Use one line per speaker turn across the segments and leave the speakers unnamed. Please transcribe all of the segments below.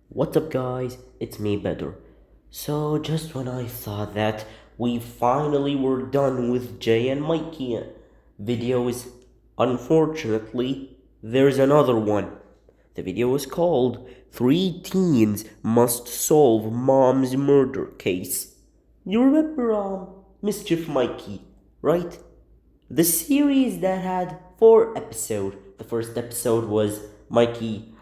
What's up, guys? It's me, Better. So, just when I thought that we finally were done with Jay and Mikey videos, unfortunately, there's another one. The video is called Three Teens Must Solve Mom's Murder Case. You remember, Mischief Mikey, right? The series that had four episodes. The first episode was Mikey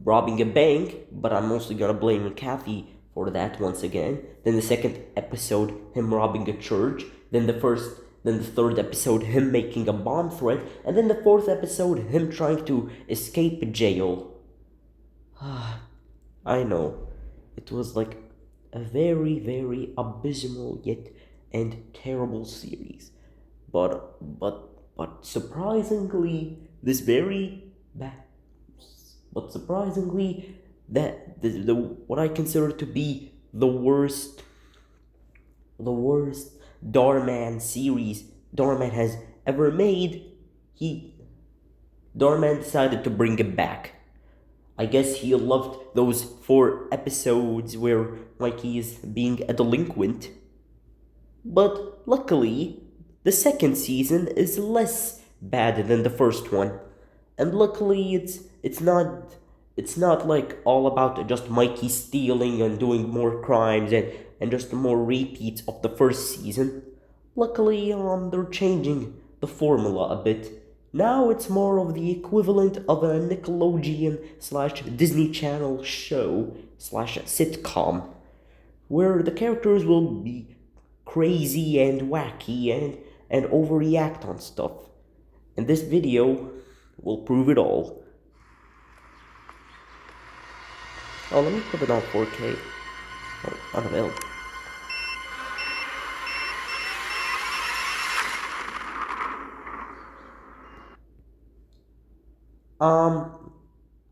robbing a bank, but I'm mostly gonna blame Kathy for that once again. Then the second episode, him robbing a church. Then the third episode, him making a bomb threat, and then the fourth episode, him trying to escape jail. I know, it was like a very, very abysmal yet and terrible series, but surprisingly, this very bad. But surprisingly, the what I consider to be the worst Doorman series Doorman has ever made, he Doorman decided to bring it back. I guess he loved those four episodes where Mikey is being a delinquent. But luckily, the second season is less bad than the first one. And luckily it's not like all about just Mikey stealing and doing more crimes and just more repeats of the first season. Luckily, they're changing the formula a bit. Now it's more of the equivalent of a Nickelodeon slash Disney Channel show slash sitcom, where the characters will be crazy and wacky and overreact on stuff. And this video will prove it all. Oh, let me put it on 4K. Oh, unavailable.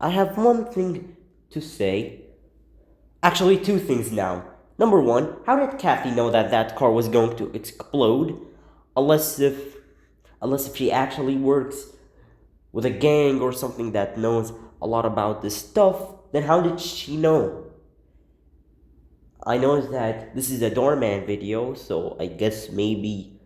I have one thing to say. Actually, two things now. Number one, how did Kathy know that that car was going to explode? Unless if, unless if she actually works with a gang or something that knows a lot about this stuff, then how did she know? I know that this is a doorman video, so I guess maybe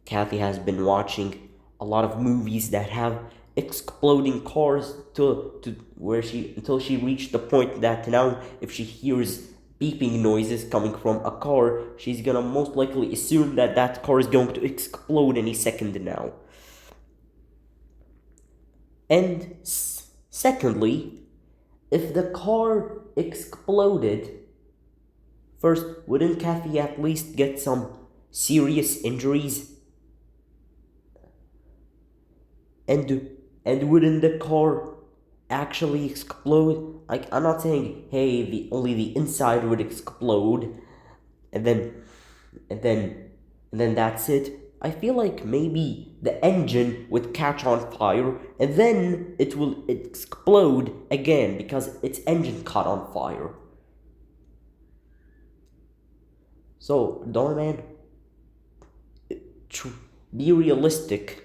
Kathy has been watching a lot of movies that have exploding cars to where she until she reached the point that now if she hears beeping noises coming from a car, she's gonna most likely assume that that car is going to explode any second now. And secondly, if the car exploded, first, wouldn't Kathy at least get some serious injuries? And and wouldn't the car actually explode? Like, I'm not saying, hey, the only the inside would explode, and then and then and then that's it. I feel like maybe the engine would catch on fire and then it will explode again because its engine caught on fire. So, Doorman, be realistic.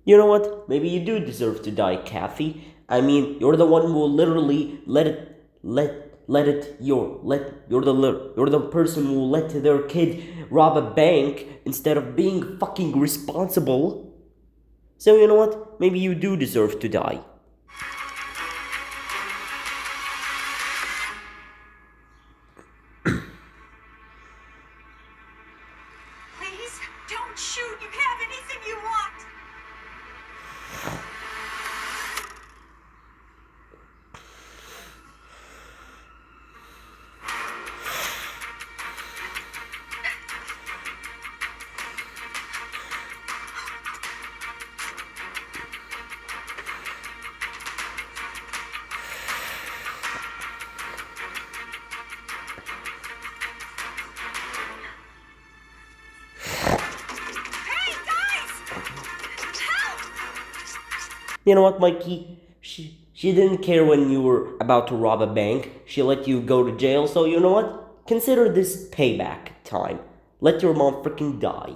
You know what? Maybe you do deserve to die, Kathy. I mean, you're the one who will literally you're the person who let their kid rob a bank instead of being fucking responsible. So you know what? Maybe you do deserve to die.
Please, don't shoot. You can have anything you want.
You know what, Mikey? She didn't care when you were about to rob a bank. She let you go to jail, so you know what? Consider this payback time. Let your mom freaking die.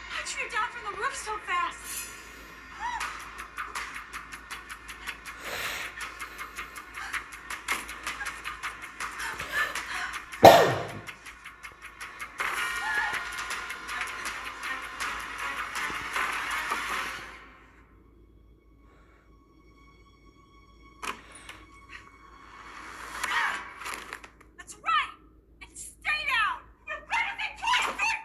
How'd you get down from the roof so fast? That's right! And stay down! You better be twisted!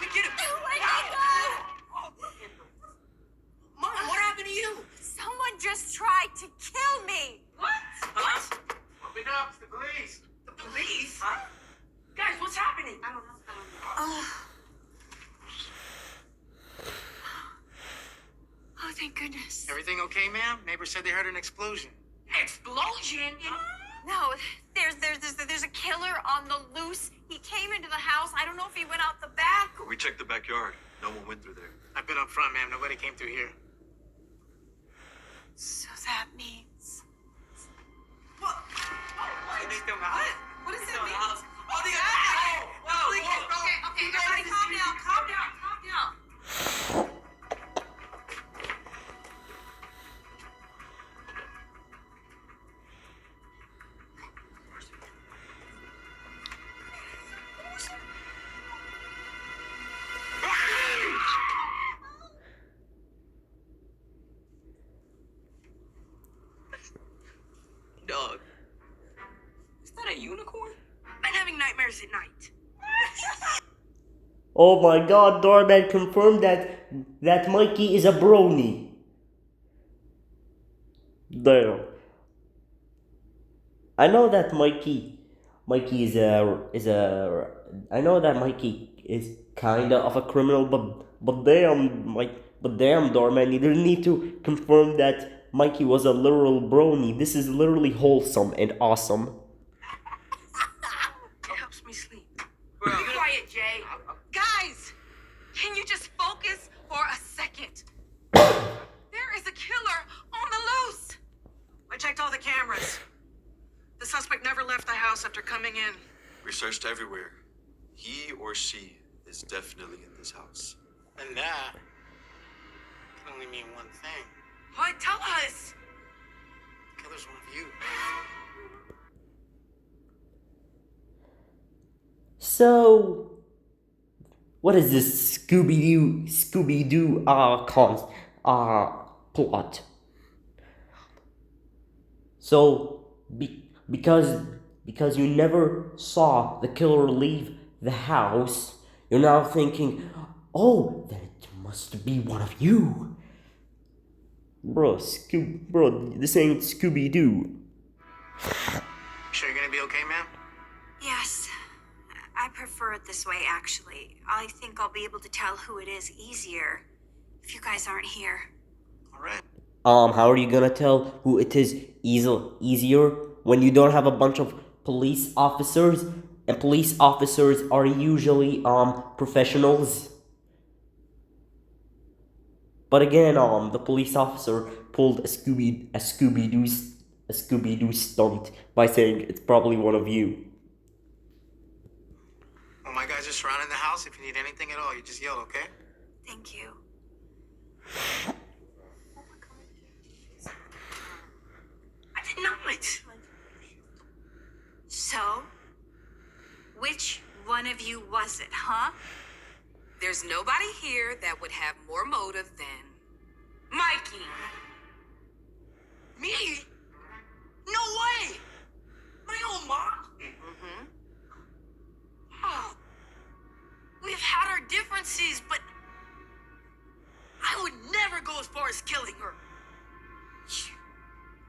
We get him! Mom, what happened to you? Someone just tried to kill me! What? What?
Open up, it's the police.
The police? Huh? Guys, what's happening? I don't know. Oh, thank goodness.
Everything okay, ma'am? Neighbors said they heard an explosion.
Explosion? No, there's a killer on the loose. He came into the house. I don't know if he went out the back.
We checked the backyard. No one went through there.
I've been up front, ma'am. Nobody came through here.
So that means.
What?
What does that mean?
Oh, the
Okay, everybody calm down.
Dog.
Is that a unicorn? I'm having nightmares at night.
Oh my god, Doorman confirmed that Mikey is a brony. Damn. I know that Mikey I know that Mikey is kinda of a criminal, but damn, Doorman, you didn't need to confirm that Mikey was a literal brony. This is literally wholesome and awesome.
It helps me sleep. Be quiet, Jay. Guys, can you just focus for a second? There is a killer on the loose.
I checked all the cameras. The suspect never left the house after coming in.
We searched everywhere. He or she is definitely in this house.
And that can only mean one thing.
What? Tell us.
The killer's one of you.
So, what is this Scooby-Doo plot? So, because you never saw the killer leave the house, you're now thinking, oh, then it must be one of you. Bro, this ain't Scooby-Doo.
Sure you're gonna be okay, ma'am?
Yes. I prefer it this way, actually. I think I'll be able to tell who it is easier if you guys aren't here.
All right.
How are you gonna tell who it is easier when you don't have a bunch of police officers, and police officers are usually professionals? But again, the police officer pulled a Scooby-Doo stunt by saying it's probably one of you.
Well, my guys are surrounding the house. If you need anything at all, you just yell, okay?
Thank you.
I did not.
So, which one of you was it, huh?
There's nobody here that would have more motive than Mikey.
Me? No way! My own mom?
Mm-hmm.
Oh, we've had our differences, but I would never go as far as killing her.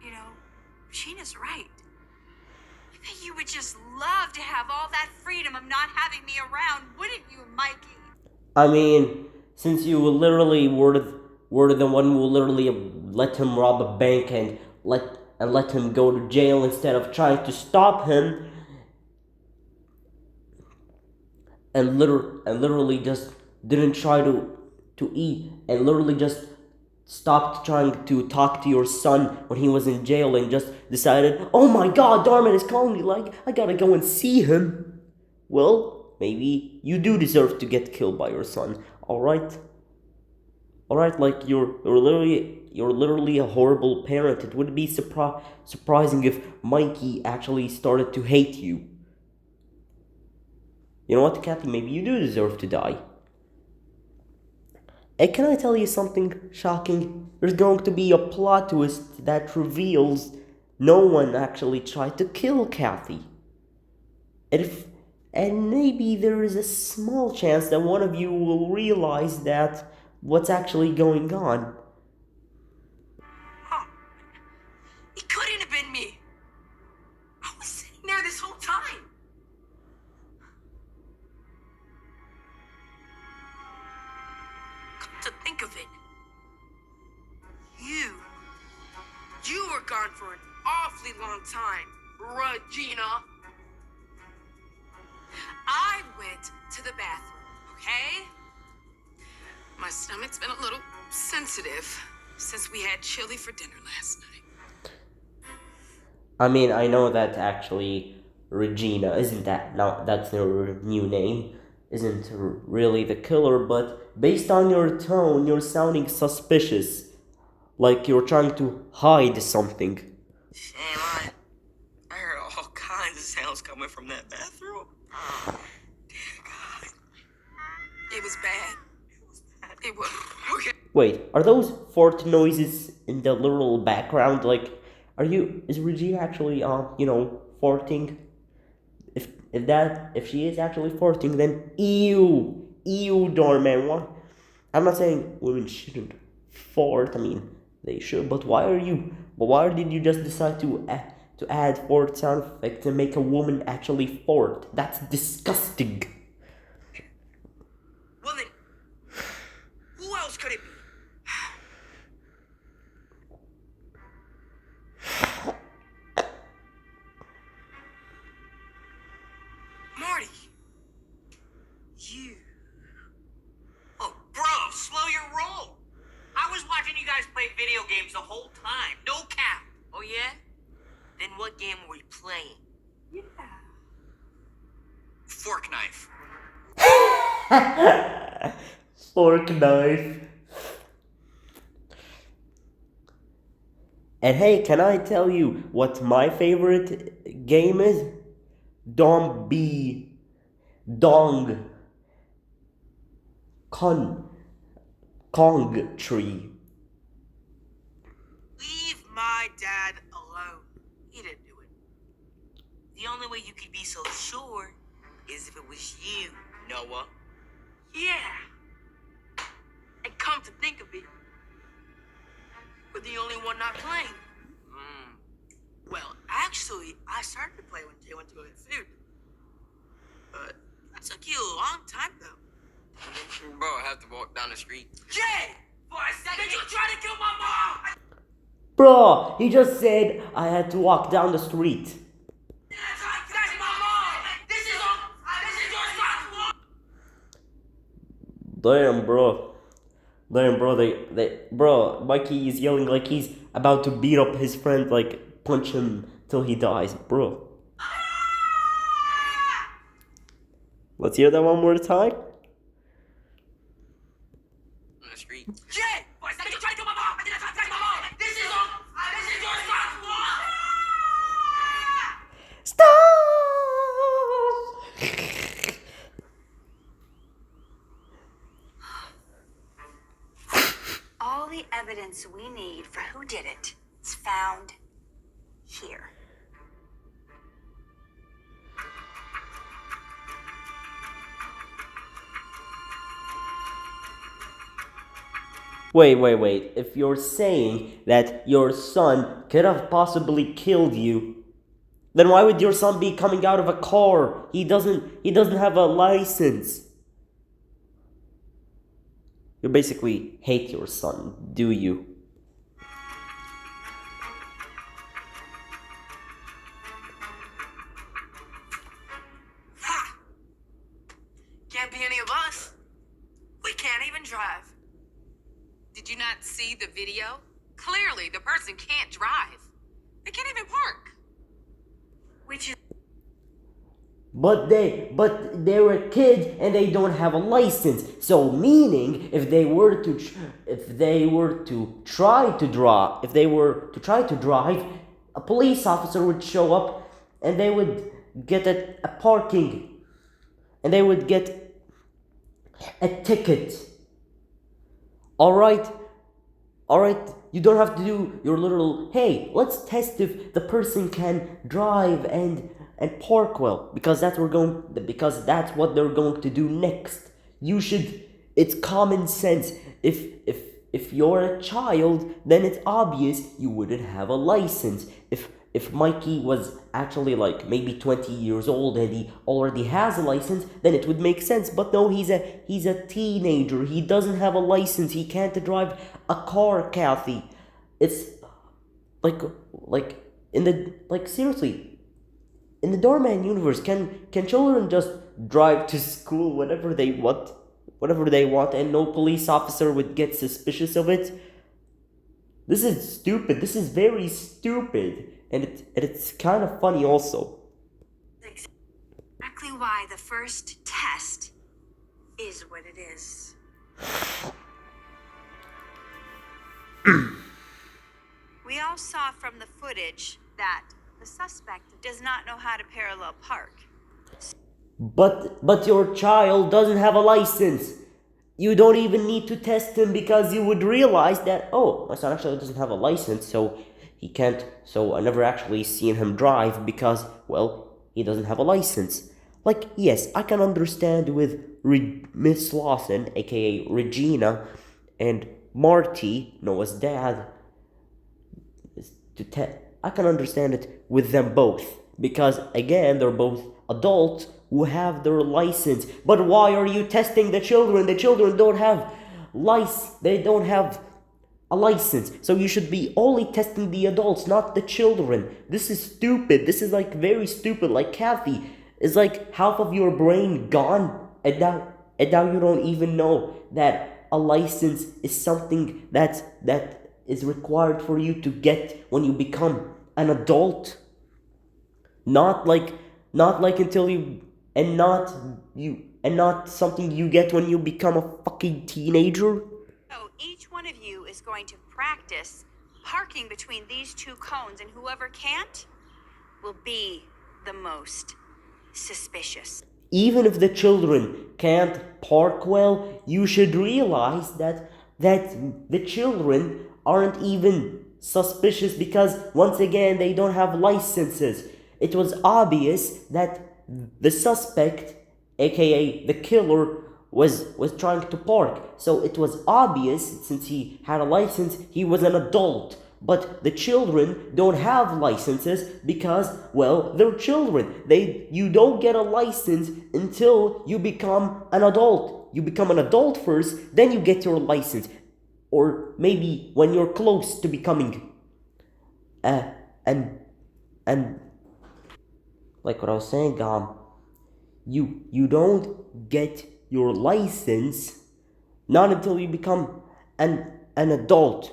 You know, Sheena's right. I bet you would just love to have all that freedom of not having me around, wouldn't you, Mikey?
I mean, since you literally were the one who literally let him rob a bank and let him go to jail instead of trying to stop him, and literally just didn't try to eat, and literally just stopped trying to talk to your son when he was in jail and just decided, oh my god, Darman is calling me, like, I gotta go and see him. Well, maybe you do deserve to get killed by your son, alright? Alright, like, you're literally a horrible parent. It would be surprising if Mikey actually started to hate you. You know what, Kathy, maybe you do deserve to die. And can I tell you something shocking? There's going to be a plot twist that reveals no one actually tried to kill Kathy. And maybe there is a small chance that one of you will realize that what's actually going on.
Huh. It couldn't have been me. I was sitting there this whole time. Come to think of it, you were gone for an awfully long time, Regina.
I went to the bathroom, okay? My stomach's been a little sensitive since we had chili for dinner last night.
I mean, I know that actually Regina isn't that, no, that's her new name, isn't really the killer, but based on your tone, you're sounding suspicious, like you're trying to hide something.
Shame on it. I heard all kinds of sounds coming from that bathroom. Dear God.
It was bad. It was. Okay.
Wait, are those fart noises in the literal background? Like, is Regina actually, farting? If she is actually farting, then ew, Doorman. What? I'm not saying women shouldn't fart. I mean, they should. But why did you just decide to add fart sound effect to make a woman actually fart? That's disgusting.
Well then, who else could it be? Marty. You.
Oh, bro, slow your roll. I was watching you guys play video games the whole time. No cap.
Oh yeah? Then what game were we playing?
Fork knife.
Fork knife. And hey, can I tell you what my favorite game is? Dong Kong Tree.
Leave my dad alone. He didn't do it. The only way you could be so sure is if it was you, Noah. Yeah. And come to think of it, we're the only one not playing. Well, actually, I started to play when Jay went to go get food. But that took you a long time, though.
Bro, I have to walk down the street.
Jay! For a second, did you try to kill my mom?
Bro, he just said I had to walk down the street.
That's my mom! This is your son's mom!
Damn, bro, Mikey is yelling like he's about to beat up his friend, like punch him till he dies, bro. Let's hear that one more time.
On the street.
Jay! Boy, did you try to kill my mom? I did not try to kill my mom! This is your son's mom!
All the evidence we need for who did it is found here.
Wait. If you're saying that your son could have possibly killed you, then why would your son be coming out of a car? He doesn't have a license. You basically hate your son, do you?
Ha! Can't be any of us. We can't even drive.
Did you not see the video? Clearly, the person can't drive. They can't even park.
Which is
But they're a kid and they don't have a license. So meaning, if they were to try to drive, a police officer would show up and they would get a parking, and they would get a ticket. All right. You don't have to do your little, hey, let's test if the person can drive and park well, because that's what they're going to do next. It's common sense. If you're a child, then it's obvious you wouldn't have a license. If Mikey was actually like maybe 20 years old and he already has a license, then it would make sense. But no, he's a teenager. He doesn't have a license. He can't drive a car, Kathy. It's like seriously. In the Doorman universe, can children just drive to school whenever they want, and no police officer would get suspicious of it? This is stupid. This is very stupid, and it's kind of funny also.
exactly why the first test is what it is. We all saw from the footage that the suspect does not know how to parallel park.
But your child doesn't have a license. You don't even need to test him, because you would realize that, oh, my son actually doesn't have a license, so he can't. So I never actually seen him drive because, well, he doesn't have a license. Like, yes, I can understand with Miss Lawson, aka Regina, and Marty, Noah's dad. I can understand it with them both, because again, they're both adults who have their license. But why are you testing the children? The children don't have they don't have a license. So you should be only testing the adults, not the children. This is stupid. This is like very stupid. Like, Kathy, is like half of your brain gone, and now you don't even know that a license is something that is required for you to get when you become an adult. Not like until you, and not something you get when you become a fucking teenager.
So each one of you is going to practice parking between these two cones, and whoever can't will be the most suspicious.
Even if the children can't park well, you should realize that the children aren't even suspicious, because once again, they don't have licenses. It was obvious that the suspect, aka the killer, was trying to park. So it was obvious, since he had a license, he was an adult. But the children don't have licenses because, well, they're children. You don't get a license until you become an adult. You become an adult first, then you get your license. Or maybe when you're close to becoming and like what I was saying, you don't get your license not until you become an adult.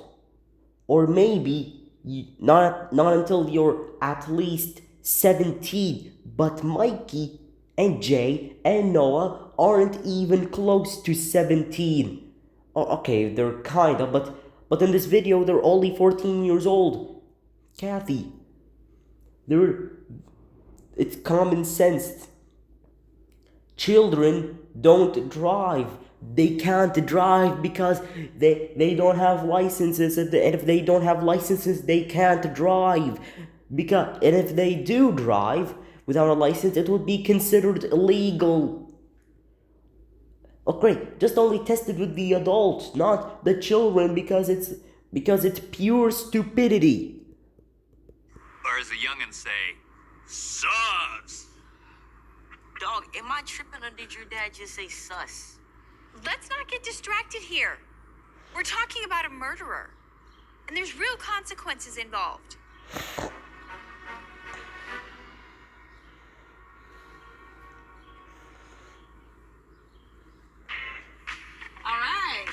Or maybe not until you're at least 17. But Mikey and Jay and Noah aren't even close to 17. Oh, okay, they're kinda, but in this video they're only 14 years old. Kathy, it's common sense. Children don't drive. They can't drive because they don't have licenses, and if they don't have licenses, they can't drive. And if they do drive without a license, it would be considered illegal. Oh great, just only tested with the adults, not the children, because it's pure stupidity.
Or as the youngins say, sus.
Dog, am I tripping or did your dad just say sus?
Let's not get distracted here. We're talking about a murderer, and there's real consequences involved.
All right.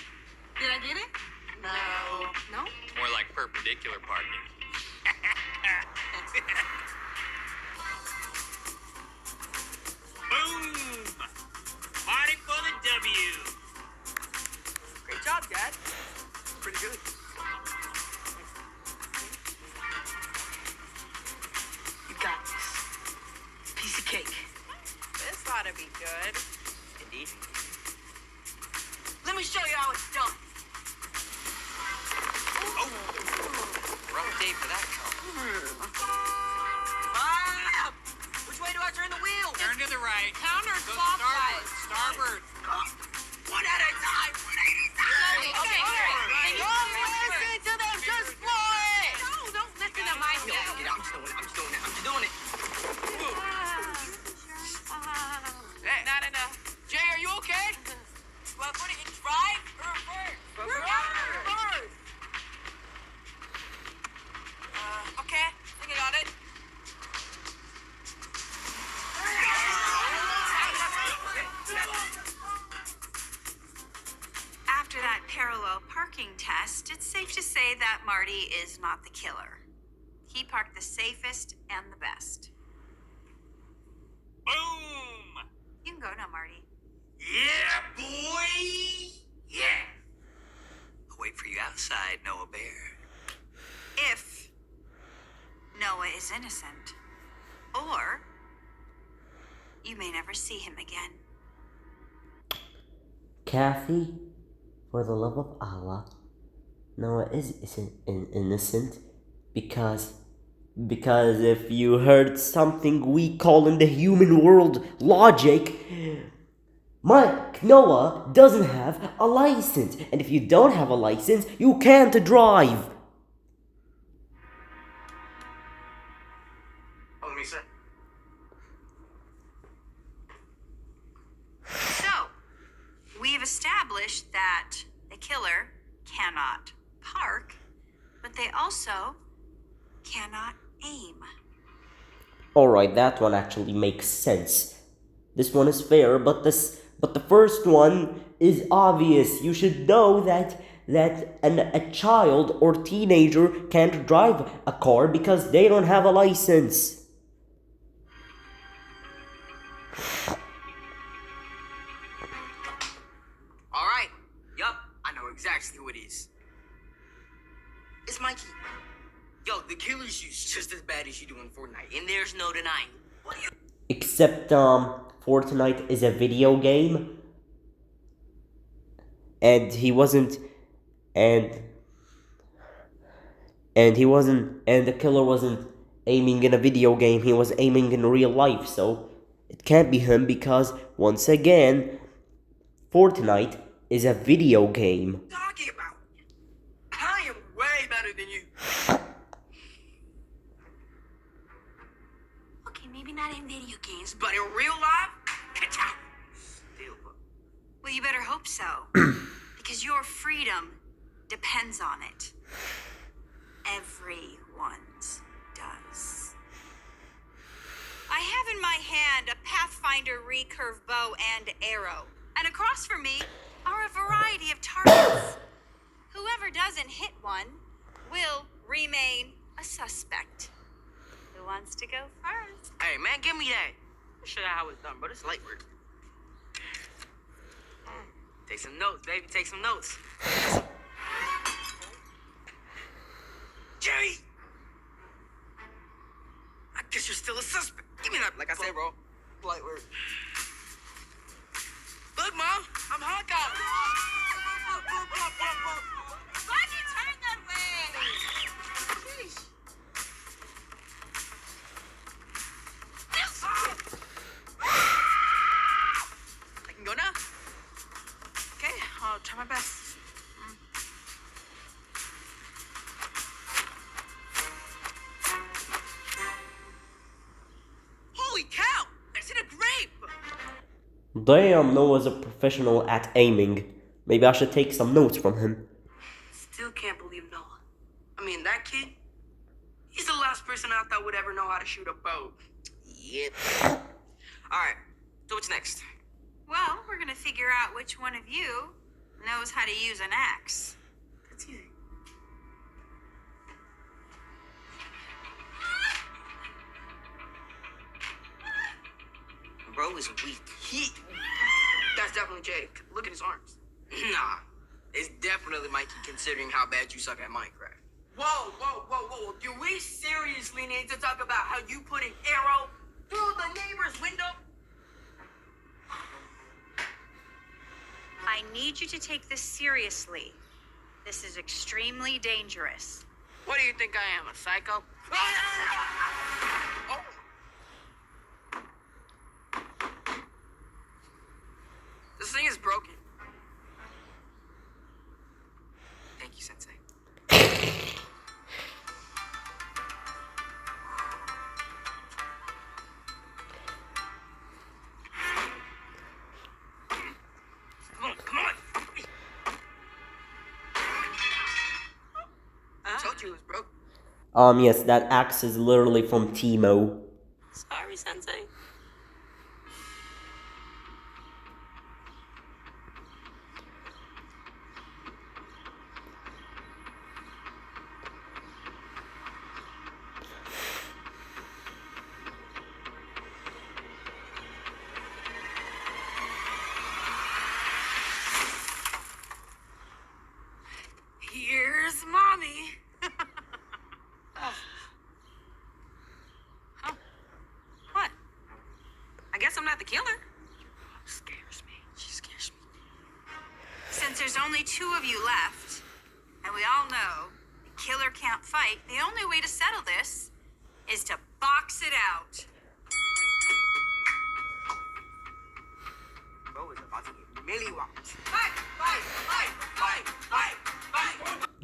Did I get it?
No.
No?
More like perpendicular parking. Boom! Party for the W.
Great job, Dad. Pretty good. You got this. Piece of cake.
This ought to be good.
Indeed. Let me show you how it's done.
Oh! Rough day for that car.
Ah! Which way do I turn the wheel?
Turn to the right.
Counterclockwise.
Starboard.
One at a time. One at a time.
Okay,
Right.
Don't
Listen to them. Just blow it.
No, don't listen to my
No,
dad.
I'm just doing it. Hey.
Not enough.
Jay, are you okay? Well, what do you drive or reverse? Reverse. Okay, I think I got it.
After that parallel parking test, it's safe to say that Marty is not the killer. He parked the safest and the best.
Boom!
You can go now, Marty.
Yeah, boy! Yeah! I'll wait for you outside, Noah Bear.
If Noah is innocent. Or you may never see him again.
Kathy, for the love of Allah, Noah isn't innocent because if you heard something we call in the human world logic, Noah doesn't have a license, and if you don't have a license, you can't drive.
Let me see.
So, we've established that the killer cannot park, but they also cannot aim.
Alright, that one actually makes sense. This one is fair, but the first one is obvious. You should know that a child or teenager can't drive a car because they don't have a license.
All right. Yup, I know exactly who it is. It's Mikey. Yo, the killer's used just as bad as you do in Fortnite, and there's no denying. What do you...
Except Fortnite is a video game, and he wasn't, and the killer wasn't aiming in a video game. He was aiming in real life, so it can't be him because once again, Fortnite is a video game.
talking about? I am way better than you. Okay, maybe not in video games, but in real life, still.
Well, you better hope so. Because your freedom depends on it. Everyone's does. I have in my hand a Pathfinder recurve bow and arrow. And across from me are a variety of targets. Whoever doesn't hit one will remain a suspect. Who wants to go first?
Hey, man, give me that. show you how it's done, but it's light work. Take some notes, baby. Take some notes. Jerry! I guess you're still a suspect. Give me that. Like I said, bro. Light work. Look, Mom. I'm hot dog.
Why'd you turn that way?
Sheesh. I can go now. Okay, I'll try my best. Holy cow! There's in a grape!
Damn, Noah's a professional at aiming. Maybe I should take some notes from him.
Still can't believe Noah. I mean, that kid, he's the last person I thought would ever know how to shoot a bow. Yep. Alright, so what's next?
Well, we're gonna figure out which one of you knows how to use an axe.
That's easy. Bro is weak. That's definitely Jake. Look at his arms. Nah, it's definitely Mikey considering how bad you suck at Minecraft. Whoa. Do we seriously need to talk about how you put an arrow through the neighbor's window?
I need you to take this seriously. This is extremely dangerous.
What do you think I am, a psycho? Oh. This thing is broken. Thank you, Sensei. Come on. I told you it was broken.
Yes, that axe is literally from Timo.
Sorry, Sensei. Here's Mommy. Huh? What? I guess I'm not the killer. Scares me. She scares me.
Since there's only 2 of you left, and we all know the killer can't fight, the only way to settle this is to box it out.
Bro is about to get milly wops.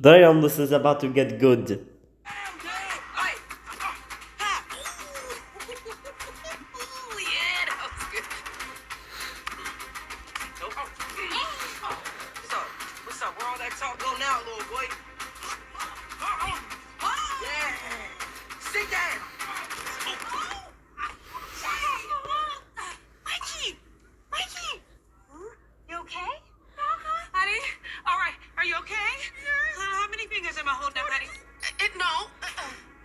Damn, this is about to get good.
What's up? Where all that talk go now, little boy? Yeah. Sit down.
Mikey! You okay?
Honey? All right. Are you okay? How many fingers am I holding up, honey? No. I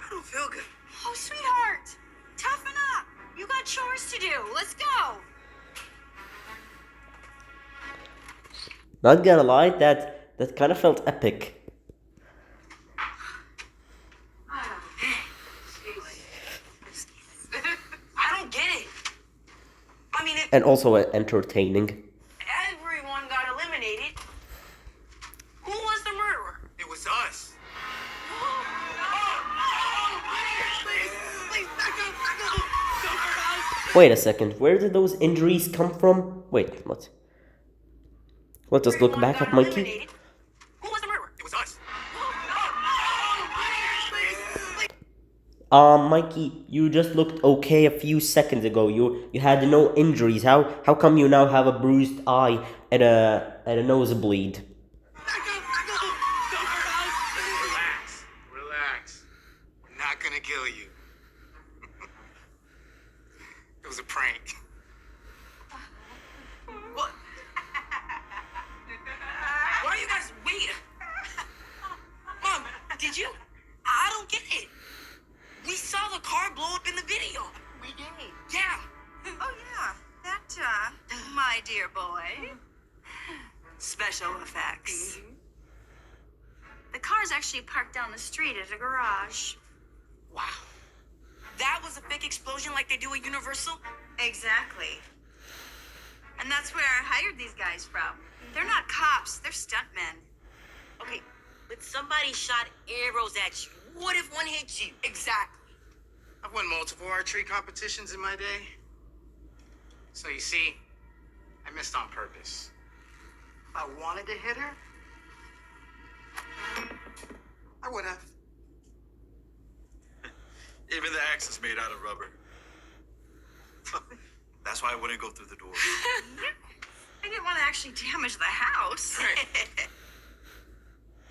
don't feel good.
Oh, sweetheart, toughen up. You got chores to do. Let's go.
Not gonna lie, that kind of felt epic.
I don't get it. I mean,
And also entertaining.
everyone got eliminated. Who was the murderer?
It was us.
Wait a second, where did those injuries come from? Wait, what? Let us look back at Mikey.
Who was the murderer?
It was us.
Mikey, you just looked okay a few seconds ago. You had no injuries. How come you now have a bruised eye and a nosebleed?
Relax. We're not gonna kill you. It was a prank.
What? Why are you guys waiting? Mom, did you? I don't get it. We saw the car blow up in the video. We did. Yeah.
Oh, my dear boy.
Special effects.
The car's actually parked down the street at a garage.
Wow. That was a big explosion like they do at Universal?
Exactly. And that's where I hired these guys from. They're not cops, they're stuntmen.
Okay, but somebody shot arrows at you. What if one hit you?
Exactly. I've won multiple archery competitions in my day. So you see, I missed on purpose. If I wanted to hit her, I would have.
Even the axe is made out of rubber. That's why I wouldn't go through the door.
I didn't want to actually damage the house.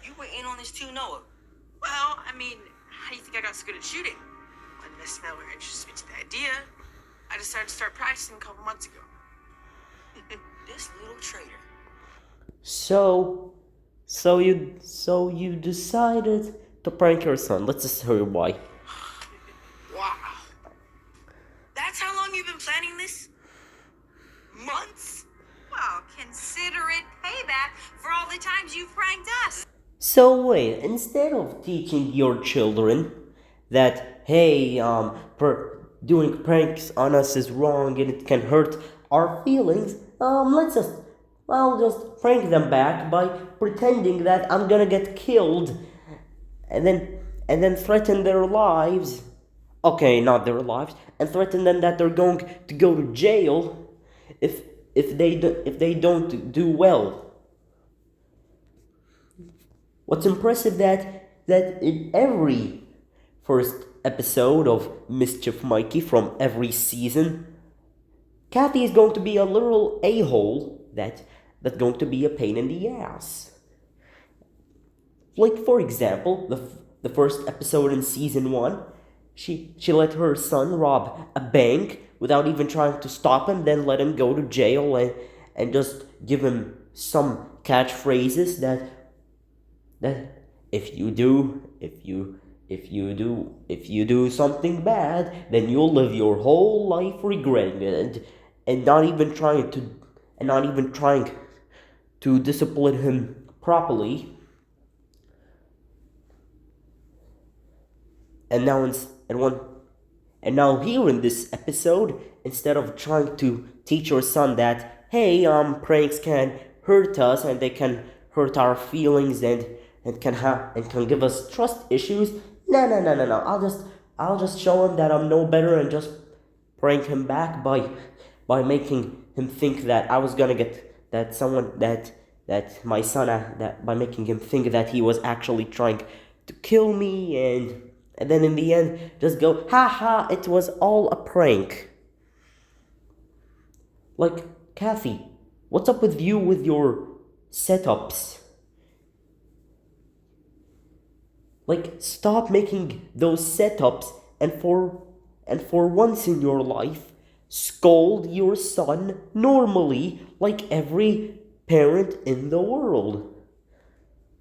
You were in on this too, Noah.
Well, I mean, how do you think I got so good at shooting? When Miss Miller introduced me to the idea, I decided to start practicing a couple months ago.
This little traitor.
So you decided to prank your son. Let's just hear why.
Wow.
That's how long you've been planning this? Months?
Well, consider it payback for all the times you've pranked us.
So wait, instead of teaching your children that hey, doing pranks on us is wrong and it can hurt our feelings, I'll just prank them back by pretending that I'm gonna get killed, and then threaten their lives. Okay, not their lives, and threaten them that they're going to go to jail if they don't do well. What's impressive that in every first episode of Mischief Mikey from every season, Kathy is going to be a literal a-hole that's going to be a pain in the ass. Like, for example, the first episode in season 1, she let her son rob a bank without even trying to stop him, then let him go to jail and just give him some catchphrases that if you do something bad, then you'll live your whole life regretting it, and not even trying to discipline him properly. And now here in this episode, instead of trying to teach your son that hey, pranks can hurt us and they can hurt our feelings and can give us trust issues. No. I'll just show him that I'm no better and just prank him back by making him think that I was gonna get my son by making him think that he was actually trying to kill me, and then in the end just go, ha, it was all a prank. Like, Kathy, what's up with you with your setups? Like, stop making those setups and for once in your life, scold your son normally like every parent in the world.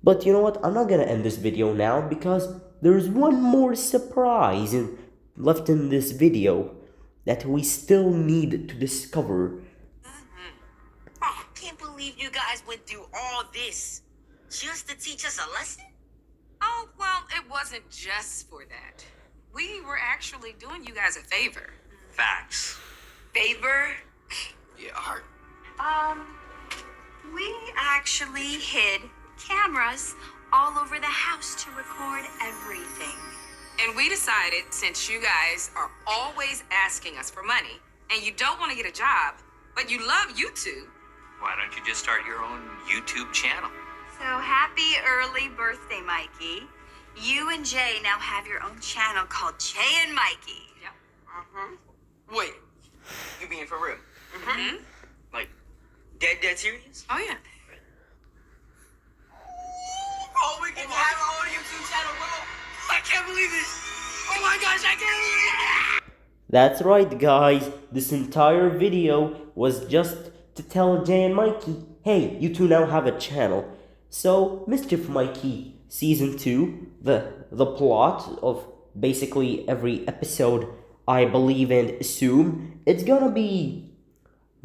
But you know what? I'm not gonna end this video now because there's one more surprise left in this video that we still need to discover.
Oh, I can't believe you guys went through all this just to teach us a lesson?
Oh, well, it wasn't just for that. We were actually doing you guys a favor.
Facts.
Favor?
Yeah, heart.
We actually hid cameras all over the house to record everything.
And we decided, since you guys are always asking us for money, and you don't want to get a job, but you love YouTube,
Why don't you just start your own YouTube channel?
So happy early birthday, Mikey. You and Jay now have your own channel called Jay and Mikey.
Wait, you being for real?
Mm-hmm.
Like, dead serious?
Oh, yeah.
Oh, we can have our own YouTube channel, bro. I can't believe this. Oh my gosh, I can't believe it.
That's right, guys. This entire video was just to tell Jay and Mikey, hey, you two now have a channel. So, Mischief Mikey Season 2, the plot of basically every episode, I believe and assume, it's gonna be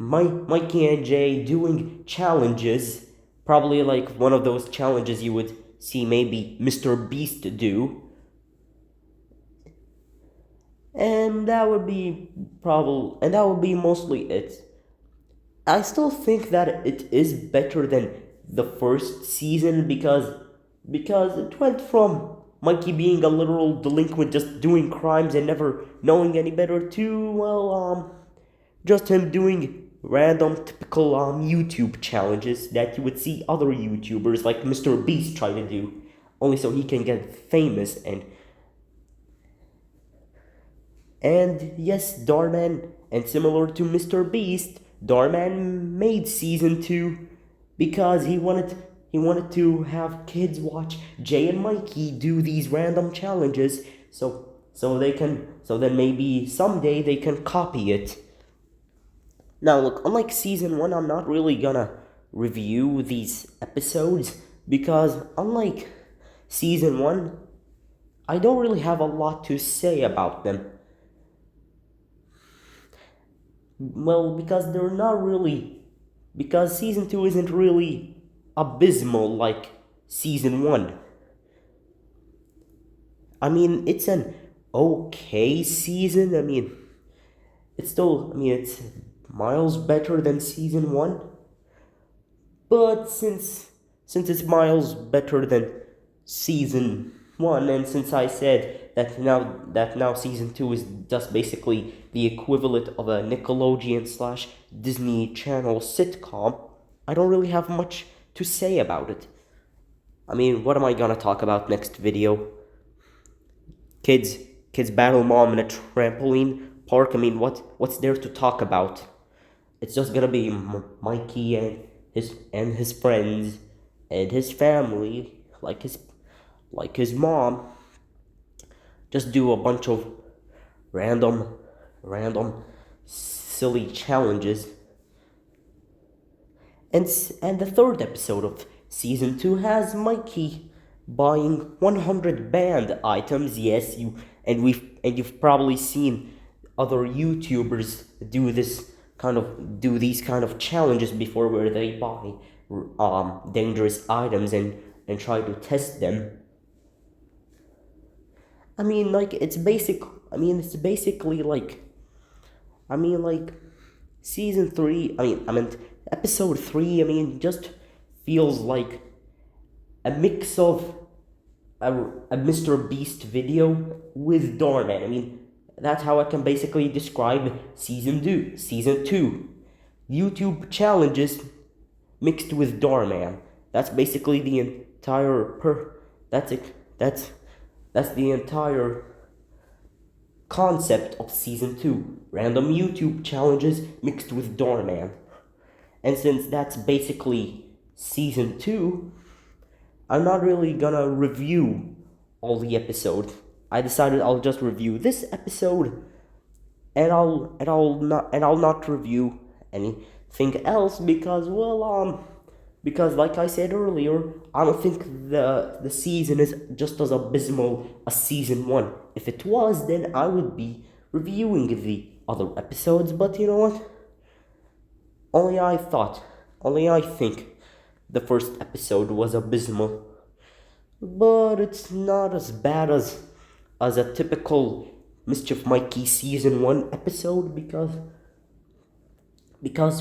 Mikey and Jay doing challenges, probably like one of those challenges you would see maybe Mr. Beast do. And that would be mostly it. I still think that it is better than the first season because it went from Mikey being a literal delinquent just doing crimes and never knowing any better to, well, just him doing random typical YouTube challenges that you would see other YouTubers like Mr. Beast try to do, only so he can get famous. And yes, Darman, and similar to Mr. Beast, Darman made season 2 because he wanted to have kids watch Jay and Mikey do these random challenges so then maybe someday they can copy it. Now look, unlike season 1, I'm not really gonna review these episodes because unlike season 1, I don't really have a lot to say about them. Well, because they're not really, because season 2 isn't really abysmal like season 1. I mean, it's an okay season. I mean, it's miles better than season 1. But since it's miles better than season 1, and since I said that now season 2 is just basically the equivalent of a Nickelodeon / Disney Channel sitcom, I don't really have much to say about it. I mean, what am I gonna talk about next video? Kids battle mom in a trampoline park. I mean, what's there to talk about? It's just gonna be Mikey and his friends and his family, like his mom, just do a bunch of random silly challenges. And the third episode of season 2 has Mikey buying 100 band items. Yes, you've probably seen other YouTubers do these kind of challenges before, where they buy dangerous items and try to test them. I mean, like, it's basically like, season 3, episode 3, just feels like a mix of a Mr. Beast video with Darman. I mean, that's how I can basically describe season 2. YouTube challenges mixed with Darman. That's basically the entire that's the entire concept of season 2. Random YouTube challenges mixed with Darman. And since that's basically season 2, I'm not really gonna review all the episodes. I decided I'll just review this episode, and I'll not review anything else because, well, because like I said earlier, I don't think the season is just as abysmal as season 1. If it was, then I would be reviewing the other episodes, but you know what? Only I think the first episode was abysmal. But it's not as bad as a typical Mischief Mikey season 1 episode because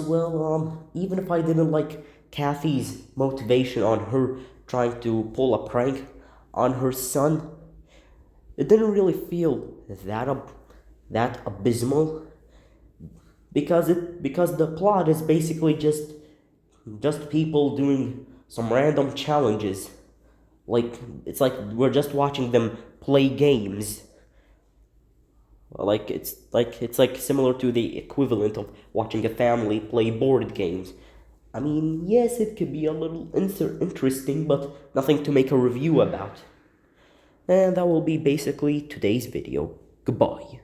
well, even if I didn't like Kathy's motivation on her trying to pull a prank on her son, it didn't really feel that abysmal because the plot is basically just people doing some random challenges. It's like we're just watching them play games. It's like similar to the equivalent of watching a family play board games. I mean, yes, it could be a little interesting, but nothing to make a review about. And that will be basically today's video. Goodbye.